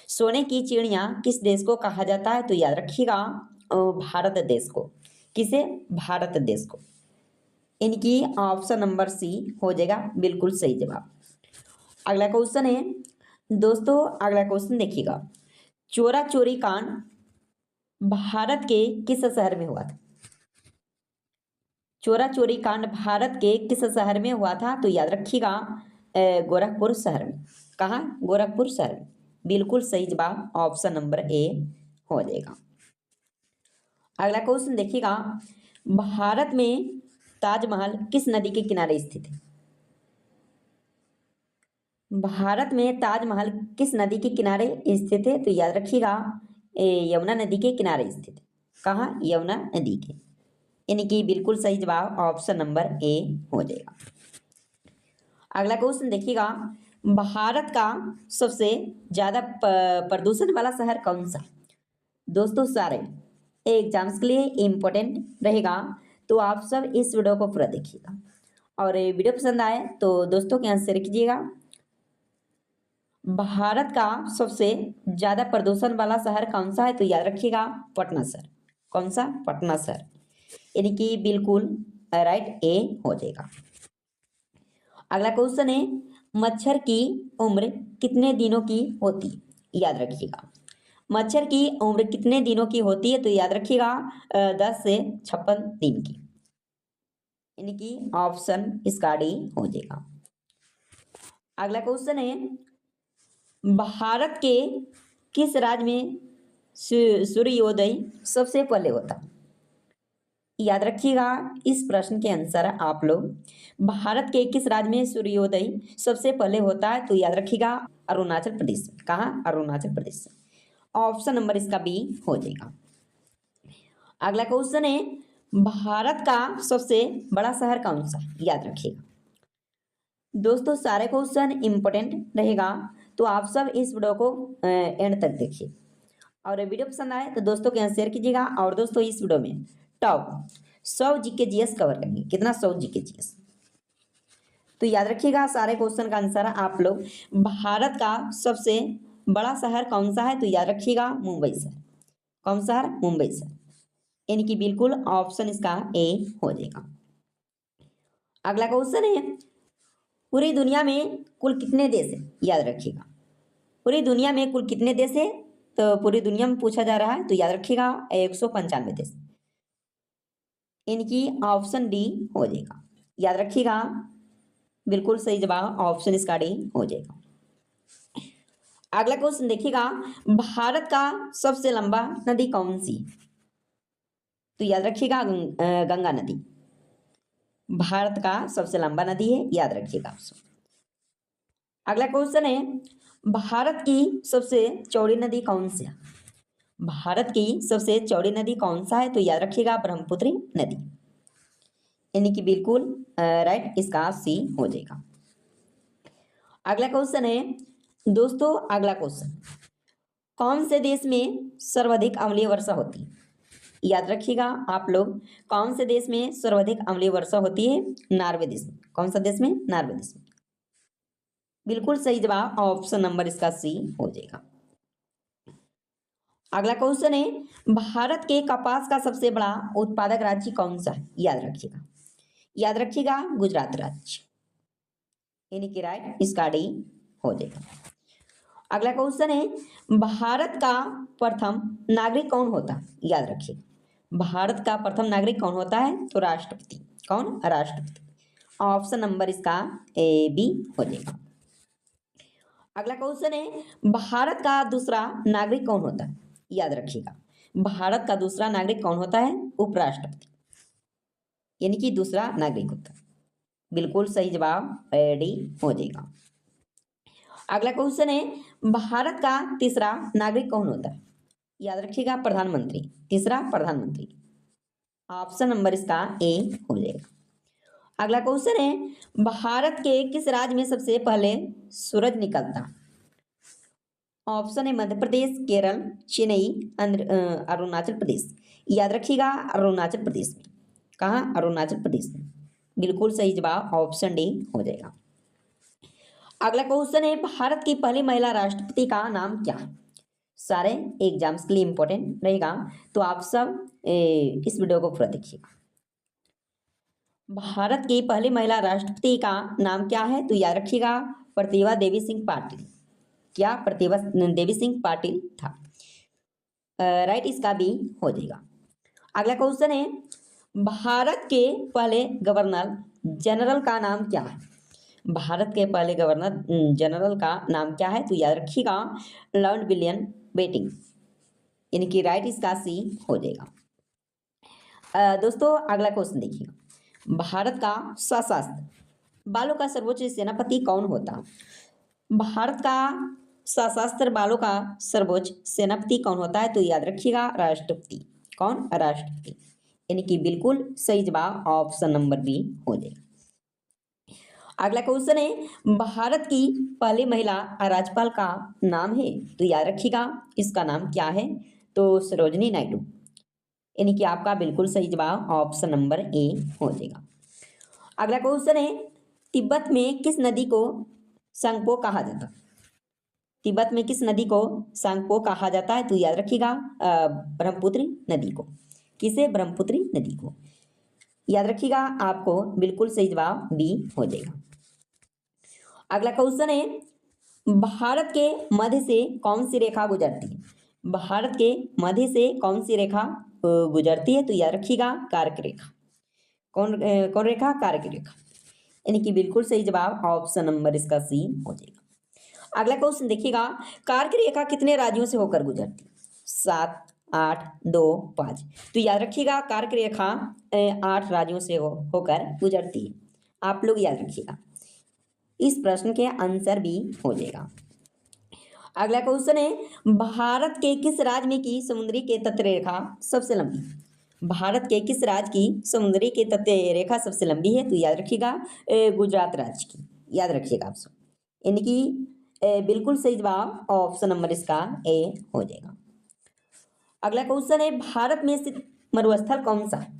सोने की चिड़िया किस देश को कहा जाता है? तो याद रखिएगा भारत देश को। किसे? भारत देश को। इनकी ऑप्शन नंबर सी हो जाएगा बिल्कुल सही जवाब। अगला क्वेश्चन है दोस्तों, अगला क्वेश्चन देखिएगा। चोरा चोरी कांड भारत के किस शहर में हुआ था? चोरा चोरी कांड भारत के किस शहर में हुआ था? तो याद रखिएगा गोरखपुर शहर में। कहाँ? गोरखपुर शहर में। बिल्कुल सही जवाब ऑप्शन नंबर ए हो जाएगा। अगला क्वेश्चन देखिएगा। भारत में ताजमहल किस नदी के किनारे स्थित है? भारत में ताजमहल किस नदी के किनारे स्थित है? तो याद रखिएगा यमुना नदी के किनारे स्थित है। कहाँ? यमुना नदी के। यानी कि बिल्कुल सही जवाब ऑप्शन नंबर ए हो जाएगा। अगला क्वेश्चन देखिएगा। भारत का सबसे ज्यादा प्रदूषण वाला शहर कौन सा? दोस्तों सारे एग्जाम्स के लिए इम्पोर्टेंट रहेगा, तो आप सब इस वीडियो को पूरा देखिएगा और वीडियो पसंद आए तो दोस्तों के यहाँ शेयर कीजिएगा। भारत का सबसे ज्यादा प्रदूषण वाला शहर कौन सा है? तो याद रखिएगा पटना शहर। कौन सा? पटना शहर। यानी कि बिल्कुल राइट ए हो जाएगा। अगला क्वेश्चन है मच्छर की उम्र कितने दिनों की होती है? याद रखिएगा मच्छर की उम्र कितने दिनों की होती है? तो याद रखिएगा 10 से 56 दिन की। यानी कि ऑप्शन इसका डी हो जाएगा। अगला क्वेश्चन है भारत के किस राज्य में सूर्योदय सबसे पहले होता है? याद रखिएगा इस प्रश्न के आंसर आप लोग भारत के किस राज्य में सूर्योदय सबसे पहले होता है? तो याद रखिएगा अरुणाचल प्रदेश। कहाँ? अरुणाचल प्रदेश। ऑप्शन नंबर इसका बी हो जाएगा। अगला क्वेश्चन है भारत का सबसे बड़ा शहर कौन सा? याद रखिएगा दोस्तों सारे क्वेश्चन इंपॉर्टेंट रहेगा, तो आप सब इस वीडियो को एंड तक देखिए और वीडियो पसंद आए तो दोस्तों के यहाँ शेयर कीजिएगा। और दोस्तों इस वीडियो में टॉप 100 जीके जीएस कवर करेंगे। कितना? 100 जीके जीएस। तो याद रखिएगा सारे क्वेश्चन का आंसर आप लोग भारत का सबसे बड़ा शहर कौन सा है? तो याद रखिएगा मुंबई शहर। कौन सा शहर? मुंबई शहर। यानी कि बिल्कुल ऑप्शन इसका ए हो जाएगा। अगला क्वेश्चन है पूरी दुनिया में कुल कितने देश है? याद रखिएगा पूरी दुनिया में कुल कितने देश है? तो पूरी दुनिया में पूछा जा रहा है, तो याद रखिएगा 195 देश। इनकी ऑप्शन डी हो जाएगा। याद रखिएगा बिल्कुल सही जवाब ऑप्शन इसका डी हो जाएगा। अगला क्वेश्चन देखिएगा भारत का सबसे लंबा नदी कौन सी? तो याद रखिएगा गंगा नदी भारत का सबसे लंबा नदी है। याद रखिएगा। अगला क्वेश्चन है भारत की सबसे चौड़ी नदी कौन सी है? भारत की सबसे चौड़ी नदी कौन सा है? तो याद रखिएगा ब्रह्मपुत्र नदी। यानी कि बिल्कुल राइट इसका सी हो जाएगा। अगला क्वेश्चन है दोस्तों, अगला क्वेश्चन कौन से देश में सर्वाधिक अम्लीय वर्षा होती है? याद रखिएगा आप लोग कौन से देश में सर्वाधिक अम्लीय वर्षा होती है? नॉर्वे देश में। कौन सा देश में? नॉर्वे देश में। बिल्कुल सही जवाब ऑप्शन नंबर इसका सी हो जाएगा। अगला क्वेश्चन है भारत के कपास का सबसे बड़ा उत्पादक राज्य कौन सा है? याद रखिएगा गुजरात राज्य। यानी कि राइट इसका डी हो जाएगा। अगला क्वेश्चन है भारत का प्रथम नागरिक कौन होता है? याद रखिए भारत का प्रथम नागरिक कौन होता है? तो राष्ट्रपति। कौन? राष्ट्रपति। ऑप्शन नंबर इसका ए बी हो जाएगा। अगला क्वेश्चन है भारत का दूसरा नागरिक कौन होता है? याद रखिएगा भारत का दूसरा नागरिक कौन होता है? उपराष्ट्रपति। यानी कि दूसरा नागरिक होता है। बिल्कुल सही जवाब डी हो जाएगा। अगला क्वेश्चन है भारत का तीसरा नागरिक कौन होता है? याद रखिएगा प्रधानमंत्री। तीसरा प्रधानमंत्री। ऑप्शन नंबर इसका ए हो जाएगा। अगला क्वेश्चन है भारत के किस राज्य में सबसे पहले सूरज निकलता? ऑप्शन है मध्य प्रदेश, केरल, चेन्नई, अरुणाचल प्रदेश। याद रखिएगा अरुणाचल प्रदेश में। कहाँ? अरुणाचल प्रदेश में। बिल्कुल सही जवाब ऑप्शन डी हो जाएगा। अगला क्वेश्चन है भारत की पहली महिला राष्ट्रपति का नाम क्या है? सारे एग्जाम्स के लिए इम्पोर्टेंट रहेगा, तो आप सब इस वीडियो को पूरा देखिएगा। भारत की पहली महिला राष्ट्रपति का नाम क्या है? तो याद रखिएगा प्रतिभा देवी सिंह पाटिल। क्या प्रतिभा देवी सिंह पाटिल था? राइट, इसका भी हो जाएगा। अगला क्वेश्चन है, भारत के पहले गवर्नर जनरल का नाम क्या है? भारत के पहले गवर्नर जनरल का नाम क्या है? तो याद रखिएगा लॉर्ड विलियम बेंटिंक, यानी कि राइट इसका सी हो जाएगा। दोस्तों अगला क्वेश्चन देखिएगा, भारत का सशस्त्र बालों का सर्वोच्च सेनापति कौन होता? भारत का सशस्त्र बालों का सर्वोच्च सेनापति कौन होता है? तो याद रखिएगा राष्ट्रपति। कौन? राष्ट्रपति, यानी कि बिल्कुल सही जवाब ऑप्शन नंबर बी हो जाएगा। अगला क्वेश्चन है, भारत की पहली महिला राज्यपाल का नाम है? तो याद रखिएगा इसका नाम क्या है? तो सरोजिनी नायडू, यानी कि आपका बिल्कुल सही जवाब ऑप्शन नंबर ए हो जाएगा। अगला क्वेश्चन है, तिब्बत में किस नदी को सांगपो कहा जाता है? तिब्बत में किस नदी को सांगपो कहा जाता है? तो याद रखिएगा ब्रह्मपुत्र नदी को। किसे? ब्रह्मपुत्र नदी को। याद रखिएगा आपको बिल्कुल सही जवाब बी हो जाएगा। अगला क्वेश्चन है, भारत के मध्य से कौन सी रेखा गुजरती है? भारत के मध्य से कौन सी रेखा गुजरती है? तो याद रखिएगा कारक रेखा। कौन रेखा? कारक रेखा, यानी कि बिल्कुल सही जवाब ऑप्शन नंबर इसका सी हो जाएगा। अगला क्वेश्चन देखिएगा, कारक रेखा कितने राज्यों से होकर गुजरती है? 7, 8, 2, 5। तो याद रखिएगा कारक रेखा 8 राज्यों से होकर गुजरती है। आप लोग याद रखिएगा, इस प्रश्न के आंसर भी हो जाएगा। अगला क्वेश्चन है, भारत के किस राज्य में की समुद्री के तट रेखा सबसे लंबी? भारत के किस राज्य की समुद्री के तट रेखा सबसे लंबी है? तो याद रखिएगा गुजरात राज्य की। याद रखिएगा आप सब, यानी कि बिल्कुल सही जवाब ऑप्शन नंबर इसका ए हो जाएगा। अगला क्वेश्चन है, भारत में स्थित मरुस्थल कौन सा है?